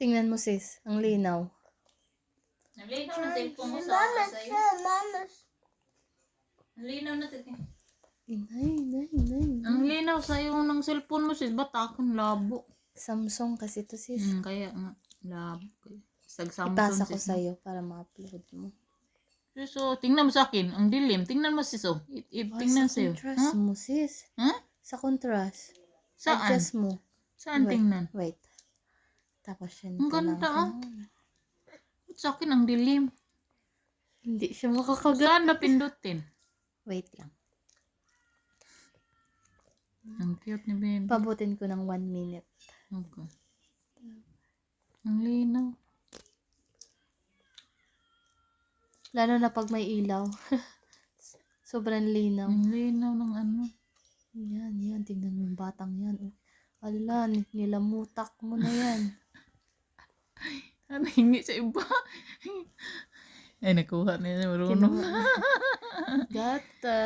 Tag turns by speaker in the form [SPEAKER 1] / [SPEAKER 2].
[SPEAKER 1] Tingnan mo sis, ang linaw.
[SPEAKER 2] Ang linaw na cellphone mo sa sa'yo. Ang linaw na cellphone.
[SPEAKER 1] Inay.
[SPEAKER 2] Ang linaw sa'yo ng cellphone mo sis. Ba't akong labo?
[SPEAKER 1] Samsung kasi to sis.
[SPEAKER 2] Kaya nga. Labo. Sag
[SPEAKER 1] Ipasa
[SPEAKER 2] Samsung
[SPEAKER 1] ko
[SPEAKER 2] sis.
[SPEAKER 1] sa'yo para ma-upload mo.
[SPEAKER 2] So, tingnan mo sa akin. Ang dilim. Tingnan mo sis. Oh. Tingnan
[SPEAKER 1] Sa
[SPEAKER 2] sa'yo.
[SPEAKER 1] contrast mo sis.
[SPEAKER 2] Ha?
[SPEAKER 1] Sa contrast.
[SPEAKER 2] Saan?
[SPEAKER 1] Adjust mo.
[SPEAKER 2] Saan tingnan?
[SPEAKER 1] Wait. Tapos yan
[SPEAKER 2] Ang
[SPEAKER 1] ka lang.
[SPEAKER 2] ganda ah. Ba't sa akin ang dilim?
[SPEAKER 1] Hindi siya makakagat.
[SPEAKER 2] Saan na pindutin?
[SPEAKER 1] Wait lang.
[SPEAKER 2] Ang cute ni baby.
[SPEAKER 1] Pabutin ko ng 1 minute.
[SPEAKER 2] Okay. Ang linaw.
[SPEAKER 1] Lalo na pag may ilaw. Sobrang linaw.
[SPEAKER 2] Ang linaw ng ano.
[SPEAKER 1] Yan. Tingnan mo yung batang yan. Oh. Ala, nilamutak mo na yan.
[SPEAKER 2] Ano, hingi sa iba? Ay, nakuha niya. Marunong.
[SPEAKER 1] Gata.